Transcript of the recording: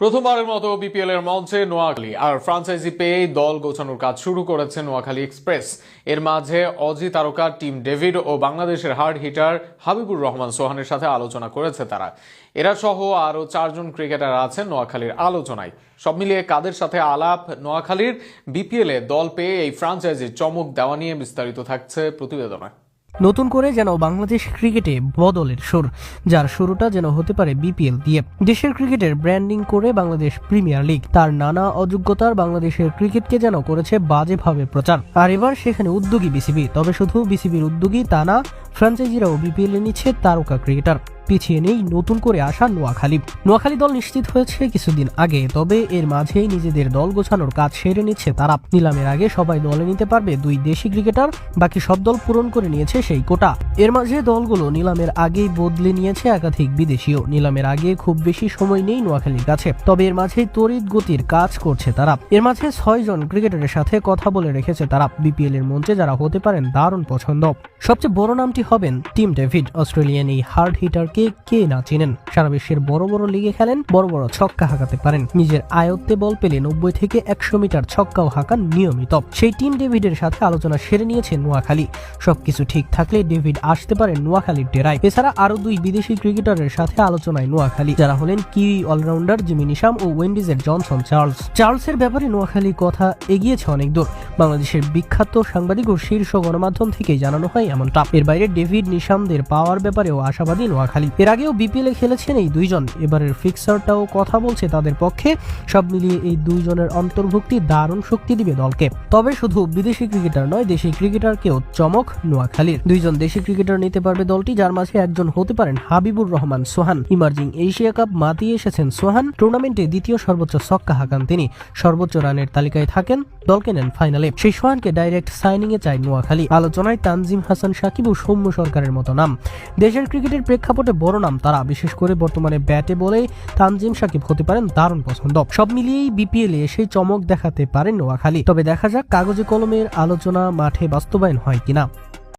প্রথমবারের মতো বিপিএল এর মঞ্চে নোয়াখালী আর ফ্রাঞ্চাইজি পেয়ে দল গোছানোর কাজ শুরু করেছে নোয়াখালী এক্সপ্রেস। এর মাঝে অজি তারকা টিম ডেভিড ও বাংলাদেশের হার্ড হিটার হাবিবুর রহমান সোহানের সাথে আলোচনা করেছে তারা। এরা সহ আরও 4 জন ক্রিকেটার আছেন নোয়াখালীর আলোচনায়। সব মিলিয়ে কাদের সাথে আলাপ, নোয়াখালীর বিপিএল এ দল পেয়ে এই ফ্রাঞ্চাইজির চমক দেওয়া নিয়ে বিস্তারিত থাকছে প্রতিবেদনে। নতুন করে যেন বাংলাদেশ ক্রিকেটে বদলের সুর, যার শুরুটা যেন হতে পারে বিপিএল দিয়ে। দেশের ক্রিকেটের ব্র্যান্ডিং করে বাংলাদেশ প্রিমিয়ার লিগ তার নানা অযোগ্যতার বাংলাদেশের ক্রিকেটকে যেন করেছে বাজেভাবে প্রচার। আর এবার সেখানে উদ্যোগী বিসিবি। তবে শুধু বিসিবির উদ্যোগী তা না, ফ্র্যাঞ্চাইজিরাও বিপিএল এ নিচ্ছে তারকা ক্রিকেটার। পিছিয়ে নেই নতুন করে আসা নোয়াখালী দল নিশ্চিত হয়েছে কিছুদিন আগে। তবে এর মাঝেই নিজেদের দল গোছানোর কাজ সেরে নিচ্ছে তারা। নিলামের আগে সবাই দলে নিতে পারবে 2 দেশি ক্রিকেটার, বাকি সব দল পূরণ করে নিয়েছে সেই কোটা। এর মাঝে দলগুলো নিলামের আগেই বদলে নিয়েছে একাধিক বিদেশিও। নিলামের আগে খুব বেশি সময় নেই নোয়াখালীর কাছে, তবে এর মাঝেই তড়িৎ গতির কাজ করছে তারা। এর মাঝে 6 জন ক্রিকেটারের সাথে কথা বলে রেখেছে তারা। বিপিএল এর মঞ্চে যারা হতে পারেন দারুণ পছন্দ। সবচেয়ে বড় নামটি হবেন টিম ডেভিড। অস্ট্রেলিয়ান এই হার্ড হিটার কে না চিনেন। সারা বিশ্বের বড় বড় লিগে খেলেন, বড় বড় ছক্কা হাঁকাতে পারেন। নিজের আয়ত্তে বল পেলে 90 থেকে 100 মিটার ছক্কাও হাঁকান নিয়মিত। সেই টিম ডেভিডের সাথে আলোচনা সেরে নিয়েছে নোয়াখালী। সবকিছু ঠিক থাকলে ডেভিড আসতে পারেন নোয়াখালীর ডেরায়। এছাড়া আরো 2 বিদেশি ক্রিকেটারের সাথে আলোচনায় নোয়াখালী, যারা হলেন কিউই অলরাউন্ডার জিমি নিশাম ও ওয়েন্ডিজের জনসন চার্লসের ব্যাপারে নোয়াখালী কথা এগিয়েছে অনেক দূর। বাংলাদেশের বিখ্যাত সাংবাদিক ও শীর্ষ গণমাধ্যম থেকেই জানানো হয় এমনটা। এর বাইরে ডেভিড নিশামদের পাওয়ার ব্যাপারেও আশাবাদী নোয়াখালী। এর আগেও বিপিএল এ খেলেছেন এই 2 জন। এবারের ফিক্সারটাও কথা বলছে তাদের পক্ষে। সব মিলিয়ে এই 2 জনের অন্তর্ভুক্তি দারুণ শক্তি দিবে দলকে। তবে শুধু বিদেশি ক্রিকেটার নয়, দেশি ক্রিকেটারকেও চমক নোয়াখালীর। 2 জন দেশি ক্রিকেটার নিতে পারবে দলটি, যার মাঝে একজন হতে পারেন হাবিবুর রহমান সোহান। ইমার্জিং এশিয়া কাপ মাতিয়ে এসেছেন সোহান। টুর্নামেন্টে দ্বিতীয় সর্বোচ্চ ছক্কা হাঁকান তিনি। সর্বোচ্চ রানের তালিকায় থাকেন, দলকে নেন ফাইনালে। সেই সোহানকে ডাইরেক্ট সাইনিং এ চায় নোয়াখালী। আলোচনায় তানজিম হাসান সাকিব ও সৌম্য সরকারের মতো নাম। দেশের ক্রিকেটের প্রেক্ষাপটে বড় নাম তারা। বিশেষ করে বর্তমানে ব্যাটে বলে তানজিম সাকিব হতে পারেন দারুণ পছন্দ। সব মিলিয়েই বিপিএল এ সেই চমক দেখাতে পারেন নোয়াখালী। তবে দেখা যাক কাগজে কলমের আলোচনা মাঠে বাস্তবায়ন হয় কিনা।